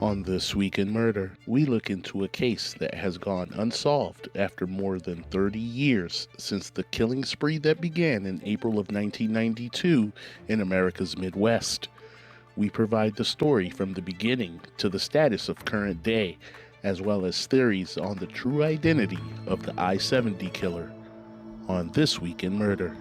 On This Week in Murder, we look into a case that has gone unsolved after more than 30 years since the killing spree that began in April of 1992 in America's Midwest. We provide the story from the beginning to the status of current day, as well as theories on the true identity of the I-70 killer. On This Week in Murder.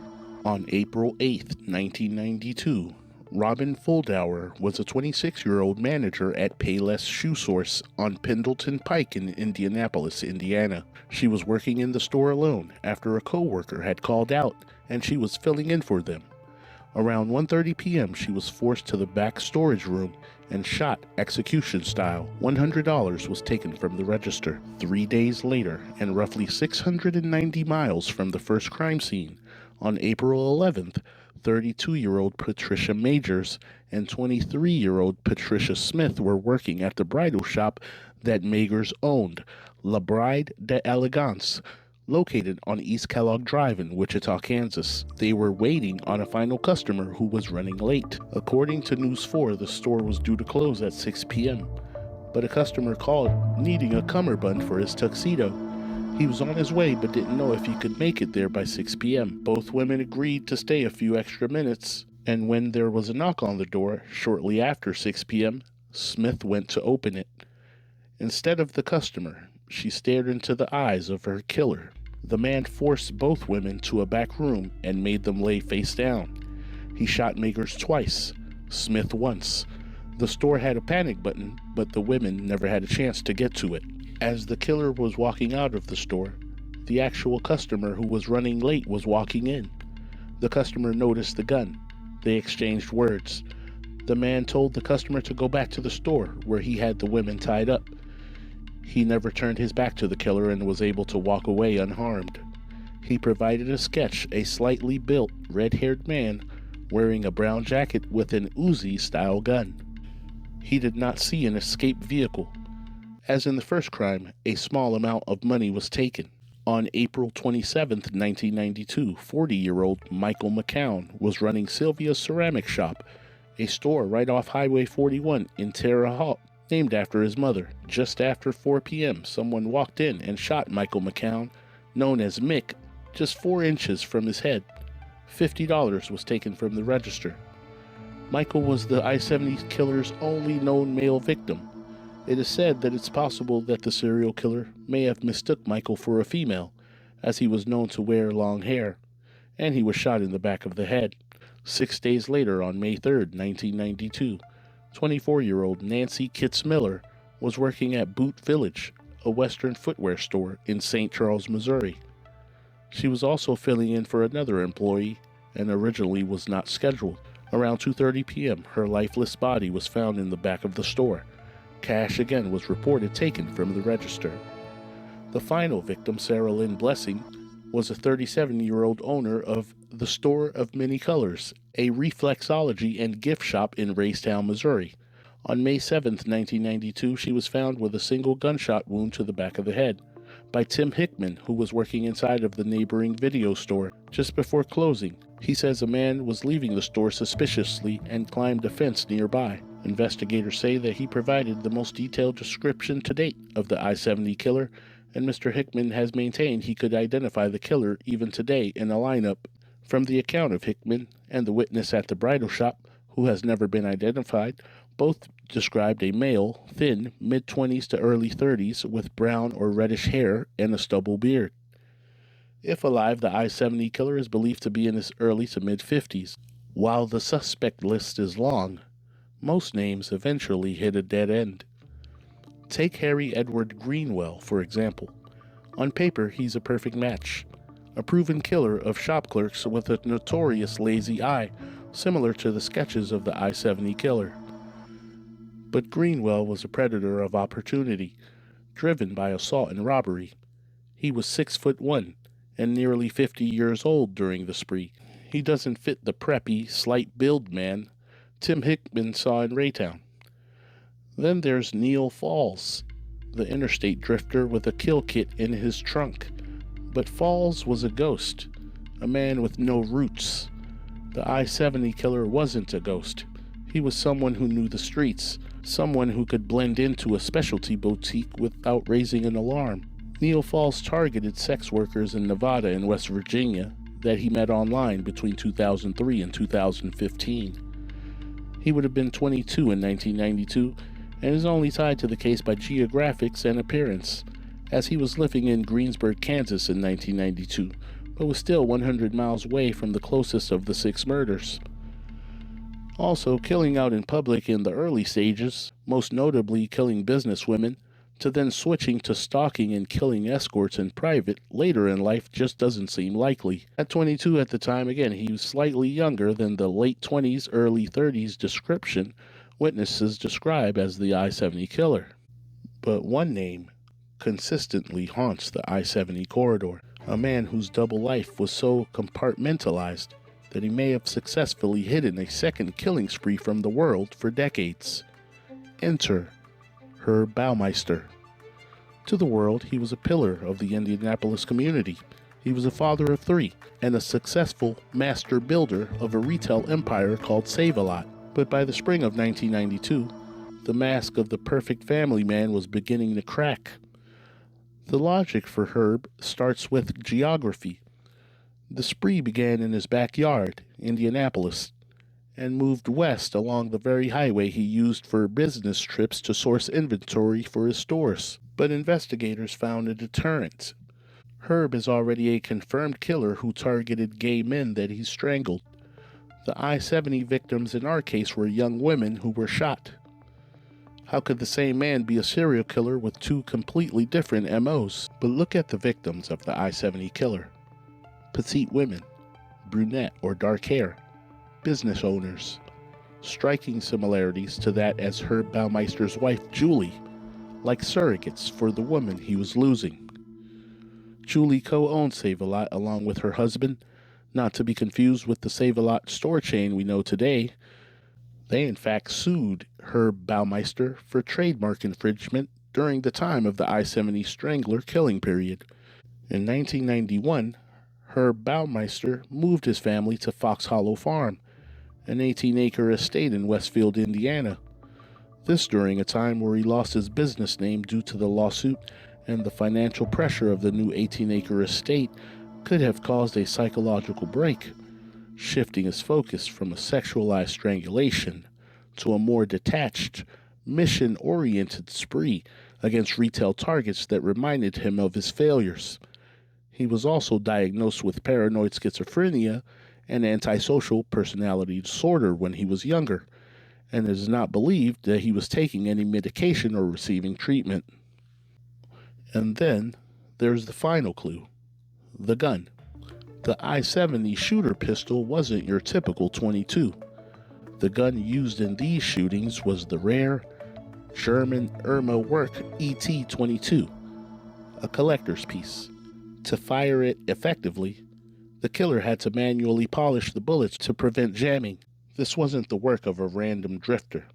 On April 8th, 1992, Robin Fuldauer was a 26-year-old manager at Payless Shoe Source on Pendleton Pike in Indianapolis, Indiana. She was working in the store alone after a coworker had called out and she was filling in for them. Around 1:30 p.m., she was forced to the back storage room and shot execution style. $100 was taken from the register. 3 days later, and roughly 690 miles from the first crime scene, on April 11th, 32-year-old Patricia Majors and 23-year-old Patricia Smith were working at the bridal shop that Majors owned, La Bride d'Elegance, located on East Kellogg Drive in Wichita, Kansas. They were waiting on a final customer who was running late. According to News 4, the store was due to close at 6 p.m., but a customer called needing a cummerbund for his tuxedo. He was on his way but didn't know if he could make it there by 6 p.m. Both women agreed to stay a few extra minutes, and when there was a knock on the door shortly after 6 p.m., Smith went to open it. Instead of the customer, she stared into the eyes of her killer. The man forced both women to a back room and made them lay face down. He shot Majors twice, Smith once. The store had a panic button, but the women never had a chance to get to it. As the killer was walking out of the store, the actual customer who was running late was walking in. The customer noticed the gun. They exchanged words. The man told the customer to go back to the store where he had the women tied up. He never turned his back to the killer and was able to walk away unharmed. He provided a sketch, a slightly built, red-haired man wearing a brown jacket with an Uzi-style gun. He did not see an escape vehicle. As in the first crime, a small amount of money was taken. On April 27, 1992, 40-year-old Michael McCown was running Sylvia's Ceramic Shop, a store right off Highway 41 in Terre Haute, named after his mother. Just after 4 p.m., someone walked in and shot Michael McCown, known as Mick, just 4 inches from his head. $50 was taken from the register. Michael was the I-70 killer's only known male victim. It is said that it's possible that the serial killer may have mistook Michael for a female, as he was known to wear long hair, and he was shot in the back of the head. 6 days later, on May 3rd, 1992, 24-year-old Nancy Kitts Miller was working at Boot Village, a Western footwear store in St. Charles, Missouri. She was also filling in for another employee and originally was not scheduled. Around 2:30 p.m., her lifeless body was found in the back of the store. Cash again was reported taken from the register. The final victim, Sarah Lynn Blessing, was a 37-year-old owner of the Store of Many Colors, a reflexology and gift shop in Raystown, Missouri. On May 7, 1992, she was found with a single gunshot wound to the back of the head by Tim Hickman, who was working inside of the neighboring video store just before closing. He says a man was leaving the store suspiciously and climbed a fence nearby. Investigators say that he provided the most detailed description to date of the I-70 killer, and Mr. Hickman has maintained he could identify the killer even today in a lineup. From the account of Hickman and the witness at the bridal shop, who has never been identified, both described a male, thin, mid-20s to early 30s, with brown or reddish hair and a stubble beard. If alive, the I-70 killer is believed to be in his early to mid-50s. While the suspect list is long, most names eventually hit a dead end. Take Harry Edward Greenwell, for example. On paper, he's a perfect match. A proven killer of shop clerks with a notorious lazy eye, similar to the sketches of the I-70 killer. But Greenwell was a predator of opportunity, driven by assault and robbery. He was 6'1" and nearly 50 years old during the spree. He doesn't fit the preppy, slight-build man Tim Hickman saw in Raytown. Then there's Neil Falls, the interstate drifter with a kill kit in his trunk. But Falls was a ghost, a man with no roots. The I-70 killer wasn't a ghost. He was someone who knew the streets, someone who could blend into a specialty boutique without raising an alarm. Neil Falls targeted sex workers in Nevada and West Virginia that he met online between 2003 and 2015. He would have been 22 in 1992 and is only tied to the case by geographics and appearance, as he was living in Greensburg, Kansas in 1992, but was still 100 miles away from the closest of the 6 murders. Also, killing out in public in the early stages, most notably killing businesswomen, to then switching to stalking and killing escorts in private later in life just doesn't seem likely. At 22 at the time, again, he was slightly younger than the late 20s, early 30s description witnesses describe as the I-70 killer. But one name consistently haunts the I-70 corridor, a man whose double life was so compartmentalized that he may have successfully hidden a second killing spree from the world for decades. Enter Herb Baumeister. To the world, he was a pillar of the Indianapolis community. He was a father of 3 and a successful master builder of a retail empire called Save-A-Lot. But by the spring of 1992, the mask of the perfect family man was beginning to crack. The logic for Herb starts with geography. The spree began in his backyard, Indianapolis, and moved west along the very highway he used for business trips to source inventory for his stores. But investigators found a deterrent. Herb is already a confirmed killer who targeted gay men that he strangled. The I-70 victims in our case were young women who were shot. How could the same man be a serial killer with 2 completely different MOs? But look at the victims of the I-70 killer. Petite women, brunette or dark hair, business owners. Striking similarities to that as Herb Baumeister's wife, Julie, like surrogates for the woman he was losing. Julie co-owned Save-A-Lot along with her husband, not to be confused with the Save-A-Lot store chain we know today. They in fact sued Herb Baumeister for trademark infringement during the time of the I-70 Strangler killing period. In 1991, Herb Baumeister moved his family to Fox Hollow Farm, an 18-acre estate in Westfield, Indiana. This during a time where he lost his business name due to the lawsuit, and the financial pressure of the new 18-acre estate could have caused a psychological break, shifting his focus from a sexualized strangulation to a more detached, mission-oriented spree against retail targets that reminded him of his failures. He was also diagnosed with paranoid schizophrenia and antisocial personality disorder when he was younger, and it is not believed that he was taking any medication or receiving treatment. And then there's the final clue, the gun. The I-70 shooter pistol wasn't your typical .22. The gun used in these shootings was the rare German Irma Werk ET-22, a collector's piece. To fire it effectively, the killer had to manually polish the bullets to prevent jamming. This wasn't the work of a random drifter.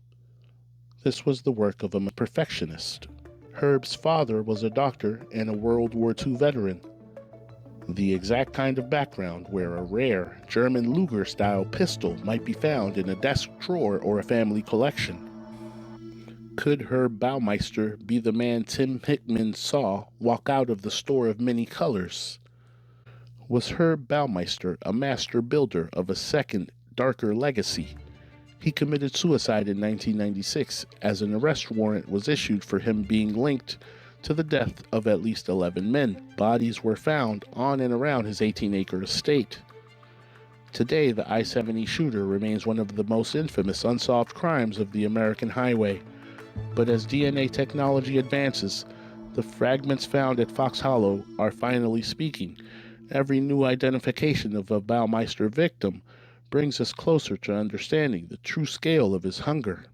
This was the work of a perfectionist. Herb's father was a doctor and a World War II veteran. The exact kind of background where a rare German Luger-style pistol might be found in a desk drawer or a family collection. Could Herb Baumeister be the man Tim Hickman saw walk out of the store of many colors? Was Herb Baumeister a master builder of a second, darker legacy? He committed suicide in 1996 as an arrest warrant was issued for him being linked to the death of at least 11 men. Bodies were found on and around his 18-acre estate. Today, the I-70 shooter remains one of the most infamous unsolved crimes of the American highway. But as DNA technology advances, the fragments found at Fox Hollow are finally speaking. Every new identification of a Baumeister victim brings us closer to understanding the true scale of his hunger.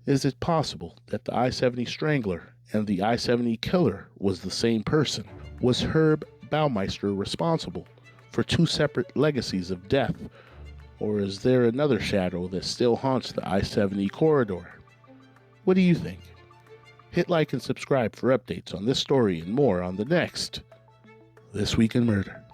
Is it possible that the I-70 Strangler and the I-70 Killer was the same person? Was Herb Baumeister responsible for 2 separate legacies of death? Or is there another shadow that still haunts the I-70 corridor? What do you think? Hit like and subscribe for updates on this story and more on the next This Week in Murder.